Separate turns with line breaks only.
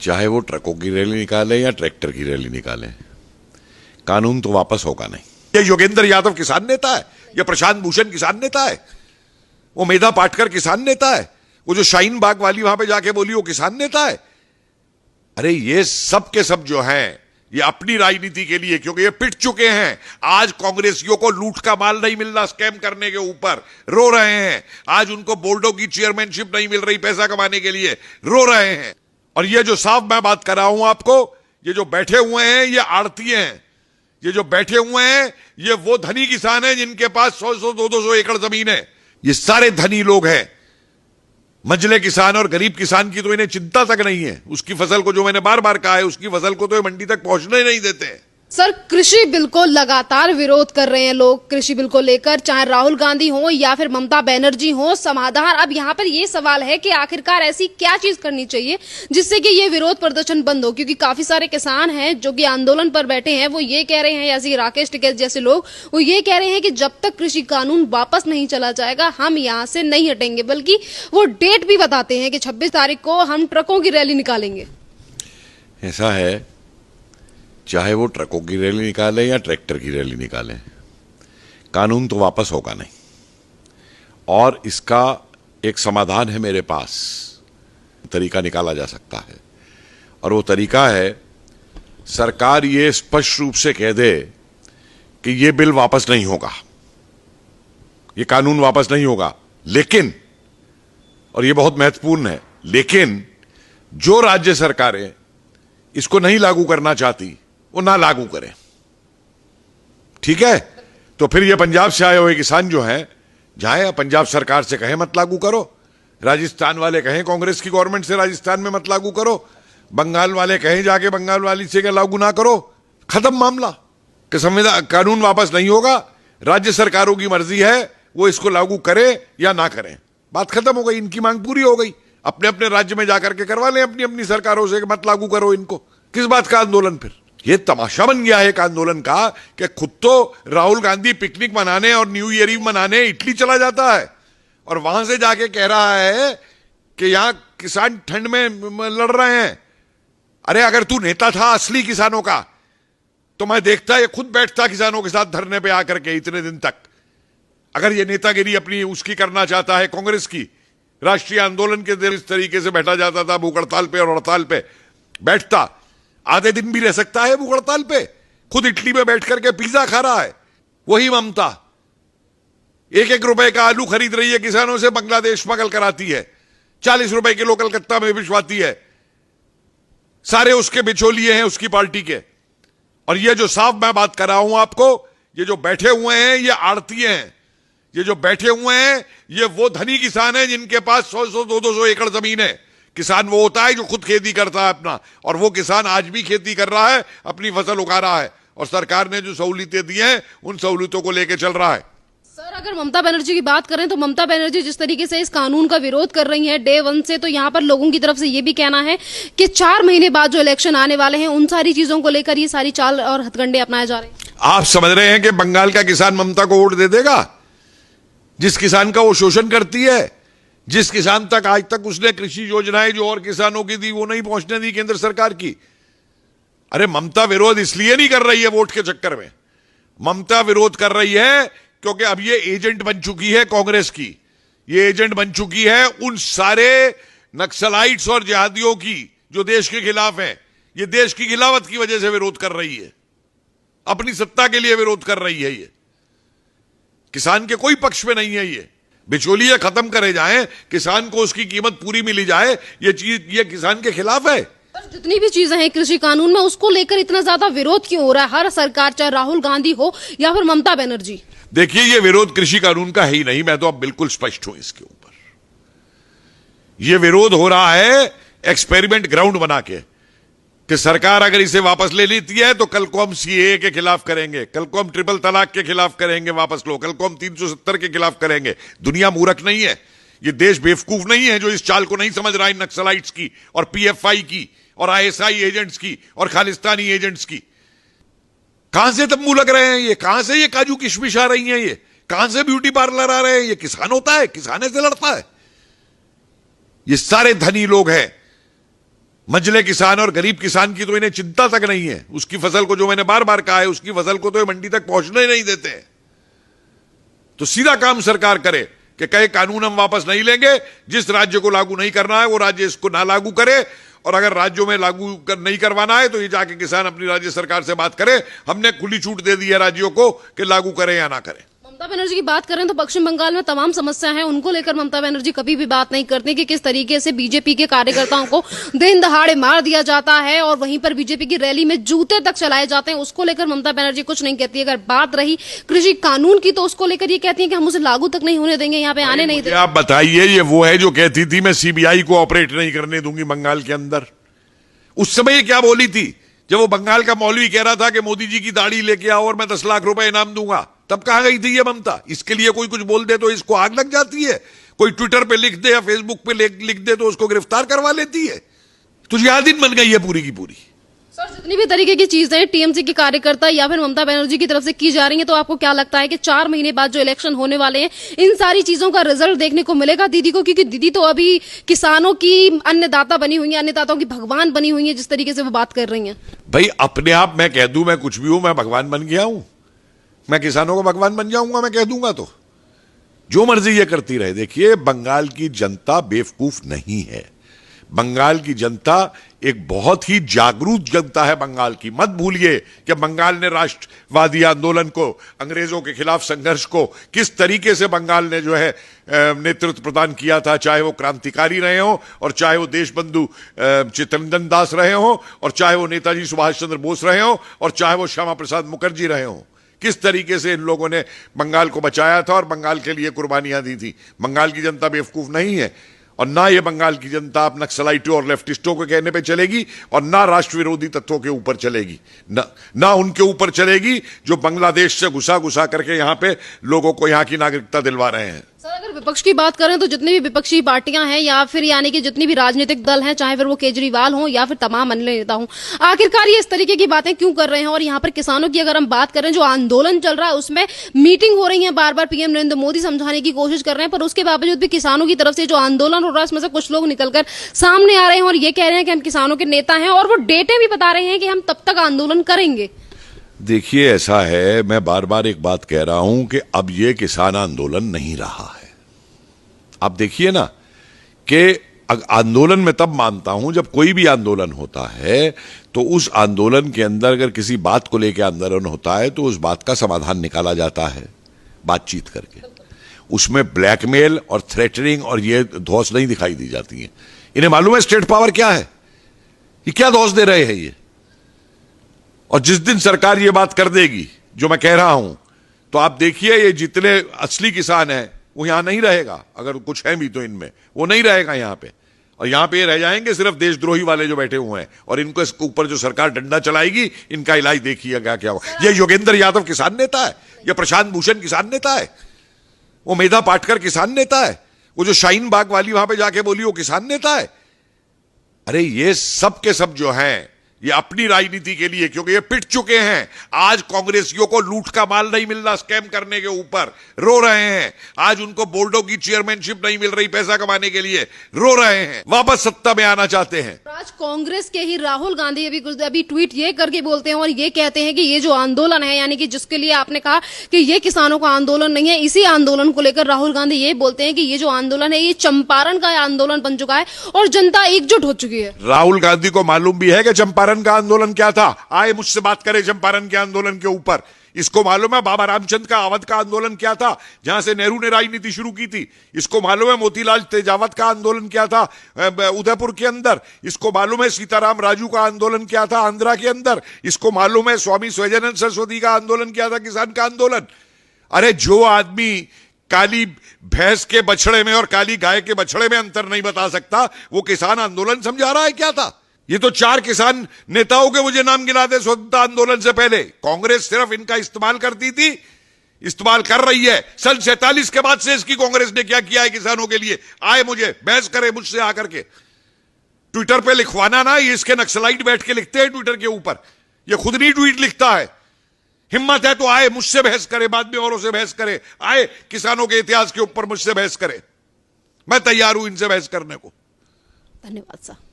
चाहे वो ट्रकों की रैली निकालें या ट्रैक्टर की रैली निकालें, कानून तो वापस होगा नहीं। ये योगेंद्र यादव किसान नेता है, या प्रशांत भूषण किसान नेता है, वो मेधा पाटकर किसान नेता है, वो जो शाहीन बाग वाली वहां पे जाके बोली वो किसान नेता है। अरे ये सब के सब जो हैं ये अपनी राजनीति के लिए, क्योंकि ये पिट चुके हैं। आज कांग्रेसियों को लूट का माल नहीं मिल रहा, स्कैम करने के ऊपर रो रहे हैं। आज उनको बोर्डों की चेयरमैनशिप नहीं मिल रही पैसा कमाने के लिए, रो रहे हैं। और ये जो साफ मैं बात कर रहा हूं आपको, ये जो बैठे हुए हैं ये आड़ती हैं, ये जो बैठे हुए हैं ये वो धनी किसान हैं जिनके पास 100-100, 200 एकड़ जमीन है। ये सारे धनी लोग हैं। मंझले किसान और गरीब किसान की तो इन्हें चिंता तक नहीं है। उसकी फसल को, जो मैंने बार बार कहा है, उसकी फसल को तो ये मंडी तक पहुंचने नहीं देते हैं।
सर, कृषि बिल को लगातार विरोध कर रहे हैं लोग, कृषि बिल को लेकर, चाहे राहुल गांधी हो या फिर ममता बनर्जी हो। समाधान अब यहाँ पर ये सवाल है कि आखिरकार ऐसी क्या चीज करनी चाहिए जिससे कि ये विरोध प्रदर्शन बंद हो, क्योंकि काफी सारे किसान हैं जो कि आंदोलन पर बैठे हैं। वो ये कह रहे हैं, जैसे राकेश टिकैत जैसे लोग, वो ये कह रहे हैं कि जब तक कृषि कानून वापस नहीं चला जाएगा हम यहाँ से नहीं हटेंगे। बल्कि वो डेट भी बताते हैं कि 26 तारीख को हम ट्रकों की रैली निकालेंगे।
ऐसा है, चाहे वो ट्रकों की रैली निकालें या ट्रैक्टर की रैली निकालें, कानून तो वापस होगा नहीं। और इसका एक समाधान है मेरे पास, तरीका निकाला जा सकता है। और वो तरीका है, सरकार ये स्पष्ट रूप से कह दे कि ये बिल वापस नहीं होगा, ये कानून वापस नहीं होगा। लेकिन, और ये बहुत महत्वपूर्ण है, लेकिन जो राज्य सरकारें इसको नहीं लागू करना चाहती वो ना लागू करें। ठीक है? तो फिर ये पंजाब से आए हुए किसान जो हैं, जाए पंजाब सरकार से कहें मत लागू करो, राजस्थान वाले कहें कांग्रेस की गवर्नमेंट से राजस्थान में मत लागू करो, बंगाल वाले कहें जाके बंगाल वाली से लागू ना करो, खत्म मामला। कि संविधान कानून वापस नहीं होगा, राज्य सरकारों की मर्जी है वो इसको लागू करे या ना करें, बात खत्म हो गई। इनकी मांग पूरी हो गई। अपने अपने राज्य में जाकर के करवा लें अपनी अपनी सरकारों से, मत लागू करो इनको। किस बात का आंदोलन? फिर ये तमाशा बन गया है एक आंदोलन का कि खुद तो राहुल गांधी पिकनिक मनाने और न्यू ईयर ईव मनाने इटली चला जाता है और वहां से जाके कह रहा है कि यहां किसान ठंड में लड़ रहे हैं। अरे अगर तू नेता था असली किसानों का तो मैं देखता, ये खुद बैठता किसानों के साथ धरने पे आकर के इतने दिन तक। अगर ये नेतागिरी अपनी उसकी करना चाहता है कांग्रेस की, राष्ट्रीय आंदोलन के दिन इस तरीके से बैठा जाता था भूख हड़ताल पे और हड़ताल पे बैठता, आधे दिन भी रह सकता है भूख हड़ताल पे। खुद इटली में बैठ करके पिज्जा खा रहा है। वही ममता 1-1 रुपए का आलू खरीद रही है किसानों से, बांग्लादेश स्मगल कराती है, 40 रुपए किलो कलकत्ता में भिजवाती है। सारे उसके बिचौलिए हैं उसकी पार्टी के। और ये जो साफ मैं बात कर रहा हूं आपको, ये जो बैठे हुए हैं ये आड़ती हैं, ये जो बैठे हुए हैं ये वो धनी किसान हैं जिनके पास 100-100, 200 एकड़ जमीन है। किसान वो होता है जो खुद खेती करता है अपना, और वो किसान आज भी खेती कर रहा है, अपनी फसल उगा रहा है, और सरकार ने जो सहूलियतें दी हैं उन सहूलियतों को लेकर चल रहा है।
सर, अगर ममता बनर्जी की बात करें तो ममता बनर्जी जिस तरीके से इस कानून का विरोध कर रही हैं डे 1 से, तो यहाँ पर लोगों की तरफ से ये भी कहना है कि 4 महीने बाद जो इलेक्शन आने वाले हैं उन सारी चीजों को लेकर ये सारी चाल और हथकंडे अपनाए जा रहे हैं।
आप समझ रहे हैं कि बंगाल का किसान ममता को वोट दे देगा? जिस किसान का वो शोषण करती है, जिस किसान तक आज तक उसने कृषि योजनाएं जो और किसानों की दी वो नहीं पहुंचने दी केंद्र सरकार की। अरे ममता विरोध इसलिए नहीं कर रही है वोट के चक्कर में, ममता विरोध कर रही है क्योंकि अब ये एजेंट बन चुकी है कांग्रेस की, ये एजेंट बन चुकी है उन सारे नक्सलाइट्स और जिहादियों की जो देश के खिलाफ हैं। ये देश की खिलाफत की वजह से विरोध कर रही है, अपनी सत्ता के लिए विरोध कर रही है। ये किसान के कोई पक्ष में नहीं है। ये बिचौलिए खत्म करे जाएं, किसान को उसकी कीमत पूरी मिली जाए, ये चीज ये किसान के खिलाफ है।
जितनी भी चीजें हैं कृषि कानून में, उसको लेकर इतना ज्यादा विरोध क्यों हो रहा है हर सरकार, चाहे राहुल गांधी हो या फिर ममता बनर्जी?
देखिए, ये विरोध कृषि कानून का है ही नहीं, मैं तो अब बिल्कुल स्पष्ट हूं इसके ऊपर। ये विरोध हो रहा है एक्सपेरिमेंट ग्राउंड बना के कि सरकार अगर इसे वापस ले लेती है तो कल को हम सीएए के खिलाफ करेंगे, कल को हम ट्रिपल तलाक के खिलाफ करेंगे, वापस लो, कल को हम 370 के खिलाफ करेंगे। दुनिया मूर्ख नहीं है, ये देश बेवकूफ नहीं है जो इस चाल को नहीं समझ रहा है नक्सलाइट्स की और पीएफआई की और आईएसआई एजेंट्स की और खालिस्तानी एजेंट्स की। कहां से तंबू लग रहे हैं ये? कहां से ये काजू किशमिश आ रही हैं? ये कहां से ब्यूटी पार्लर आ रहे हैं? ये किसान होता है, किसाने से लड़ता है। ये सारे धनी लोग हैं, मंझले किसान और गरीब किसान की तो इन्हें चिंता तक नहीं है। उसकी फसल को, जो मैंने बार बार कहा है, उसकी फसल को तो ये मंडी तक पहुंचने ही नहीं देते हैं। तो सीधा काम सरकार करे कि कहे कानून हम वापस नहीं लेंगे, जिस राज्य को लागू नहीं करना है वो राज्य इसको ना लागू करे, और अगर राज्यों में लागू नहीं करवाना है तो ये जाके किसान अपनी राज्य सरकार से बात करे। हमने खुली छूट दे दी है राज्यों को कि लागू करें या ना करें।
ममता बनर्जी की बात करें तो पश्चिम बंगाल में तमाम समस्या है, उनको लेकर ममता बनर्जी कभी भी बात नहीं करती कि किस तरीके से बीजेपी के कार्यकर्ताओं को दिन दहाड़े मार दिया जाता है और वहीं पर बीजेपी की रैली में जूते तक चलाए जाते हैं। उसको लेकर ममता बनर्जी कुछ नहीं कहती। अगर बात रही कृषि कानून की तो उसको लेकर ये कहती है कि हम उसे लागू तक नहीं होने देंगे, यहाँ पे आने नहीं देंगे।
आप बताइए, ये वो है जो कहती थी मैं सीबीआई को ऑपरेट नहीं करने दूंगी बंगाल के अंदर। उस समय ये क्या बोली थी जब वो बंगाल का मौलवी कह रहा था कि मोदी जी की दाढ़ी लेके आओ और मैं 10 लाख रुपए इनाम दूंगा? तब कहां गई थी ये ममता? इसके लिए कोई कुछ बोल दे तो इसको आग लग जाती है, कोई ट्विटर पे लिख दे या फेसबुक पे लिख दे तो उसको गिरफ्तार करवा लेती है। तो जिहादीन बन गई है पूरी की पूरी।
सर, जितनी भी तरीके की चीजें टीएमसी के कार्यकर्ता या फिर ममता बनर्जी की तरफ से की जा रही है, तो आपको क्या लगता है कि 4 महीने बाद जो इलेक्शन होने वाले हैं, इन सारी चीजों का रिजल्ट देखने को मिलेगा दीदी को? क्योंकि दीदी तो अभी किसानों की अन्नदाता बनी हुई है, अन्नदाताओं की भगवान बनी हुई है, जिस तरीके से वो बात कर रही है।
भाई अपने आप मैं कह दूं मैं कुछ भी हूं, मैं भगवान बन गया हूं, मैं किसानों का भगवान बन जाऊंगा, मैं कह दूंगा तो जो मर्जी ये करती रहे। देखिए, बंगाल की जनता बेवकूफ नहीं है। बंगाल की जनता एक बहुत ही जागरूक जनता है बंगाल की। मत भूलिए कि बंगाल ने राष्ट्रवादी आंदोलन को, अंग्रेजों के खिलाफ संघर्ष को किस तरीके से बंगाल ने जो है नेतृत्व प्रदान किया था, चाहे वो क्रांतिकारी रहे हो और चाहे वो देशबंधु चित्तरंजन दास रहे हो और चाहे वो नेताजी सुभाष चंद्र बोस रहे हो और चाहे वो श्यामा प्रसाद मुखर्जी रहे हो। किस तरीके से इन लोगों ने बंगाल को बचाया था और बंगाल के लिए कुर्बानियां दी थी। बंगाल की जनता बेवकूफ नहीं है, और ना ये बंगाल की जनता अब नक्सलाइटों और लेफ्टिस्टों के कहने पे चलेगी और ना राष्ट्र विरोधी तत्वों के ऊपर चलेगी, ना उनके ऊपर चलेगी जो बांग्लादेश से घुसा घुसा करके यहां पे लोगों को यहां की नागरिकता दिलवा रहे हैं।
सर, अगर विपक्ष की बात करें तो जितनी भी विपक्षी पार्टियां हैं या फिर यानी कि जितनी भी राजनीतिक दल हैं, चाहे फिर वो केजरीवाल हो या फिर तमाम अन्य नेता हों, आखिरकार ये इस तरीके की बातें क्यों कर रहे हैं? और यहाँ पर किसानों की अगर हम बात करें, जो आंदोलन चल रहा है उसमें मीटिंग हो रही है, बार बार पीएम नरेंद्र मोदी समझाने की कोशिश कर रहे हैं, पर उसके बावजूद भी किसानों की तरफ से जो आंदोलन हो रहा है उसमें से कुछ लोग निकलकर सामने आ रहे हैं और ये कह रहे हैं कि हम किसानों के नेता हैं, और वो डेटे भी बता रहे हैं कि हम तब तक आंदोलन करेंगे।
देखिए, ऐसा है, मैं बार बार एक बात कह रहा हूं कि अब ये किसान आंदोलन नहीं रहा है। आप देखिए ना कि आंदोलन में तब मानता हूं जब कोई भी आंदोलन होता है तो उस आंदोलन के अंदर अगर किसी बात को लेकर आंदोलन होता है तो उस बात का समाधान निकाला जाता है बातचीत करके। उसमें ब्लैकमेल और थ्रेटनिंग और ये धौंस नहीं दिखाई दी जाती है। इन्हें मालूम है स्टेट पावर क्या है, ये क्या धौंस दे रहे हैं ये। और जिस दिन सरकार ये बात कर देगी जो मैं कह रहा हूं, तो आप देखिए ये जितने असली किसान हैं वो यहां नहीं रहेगा। अगर कुछ है भी तो इनमें वो नहीं रहेगा यहां पे, और यहां पे रह जाएंगे सिर्फ देशद्रोही वाले जो बैठे हुए हैं, और इनको इसके ऊपर जो सरकार डंडा चलाएगी इनका इलाज देखिएगा क्या होगा। ये योगेंद्र यादव किसान नेता है, ये प्रशांत भूषण किसान नेता है, वो मेधा पाटकर किसान नेता है, वो जो शाहीन बाग वाली वहां पे जाके बोली वो किसान नेता है। अरे ये सब के सब जो हैं ये अपनी राजनीति के लिए, क्योंकि ये पिट चुके हैं। आज कांग्रेसियों को लूट का माल नहीं मिल रहा, स्कैम करने के ऊपर रो रहे हैं। आज उनको बोर्डों की चेयरमैनशिप नहीं मिल रही पैसा कमाने के लिए, रो रहे हैं, वापस सत्ता में आना चाहते हैं।
आज कांग्रेस के ही राहुल गांधी अभी ट्वीट ये करके बोलते हैं और ये कहते हैं कि ये जो आंदोलन है, यानी कि जिसके लिए आपने कहा कि ये किसानों का आंदोलन नहीं है, इसी आंदोलन को लेकर राहुल गांधी ये बोलते हैं कि ये जो आंदोलन है ये चंपारण का आंदोलन बन चुका है और जनता एकजुट हो चुकी है।
राहुल गांधी को मालूम भी है कि चंपारण का आंदोलन क्या था। आए मुझसे बात करें चंपारण के आंदोलन के ऊपर। इसको मालूम है बाबा रामचंद्र का अवध का आंदोलन क्या था, जहां से नेहरू ने राजनीति शुरू की थी। इसको मालूम है मोतीलाल तेजावत का आंदोलन क्या था उदयपुर के अंदर। इसको मालूम है सीताराम राजू का आंदोलन क्या था आंध्रा के अंदर। इसको मालूम है स्वामी स्वयजानंद सरस्वती का आंदोलन क्या था, किसान का आंदोलन। अरे जो आदमी काली भैंस के बछड़े में और काली गाय के बछड़े में अंतर नहीं बता सकता, वो किसान आंदोलन समझा रहा है क्या था। ये तो 4 किसान नेताओं के मुझे नाम गिला दे स्वतंत्रता आंदोलन से पहले। कांग्रेस सिर्फ इनका इस्तेमाल करती थी, इस्तेमाल कर रही है। सन 47 के बाद से इसकी कांग्रेस ने क्या किया है किसानों के लिए। आए मुझे बहस करे मुझसे आकर के, ट्विटर पे लिखवाना ना, ये इसके नक्सलाइट बैठ के लिखते हैं ट्विटर के ऊपर, ये खुद नहीं ट्वीट लिखता है। हिम्मत है तो आए मुझसे बहस करे, बाद में औरों से बहस करे, आए किसानों के इतिहास के ऊपर मुझसे बहस करे। मैं तैयार हूं इनसे बहस करने को।
धन्यवाद सर।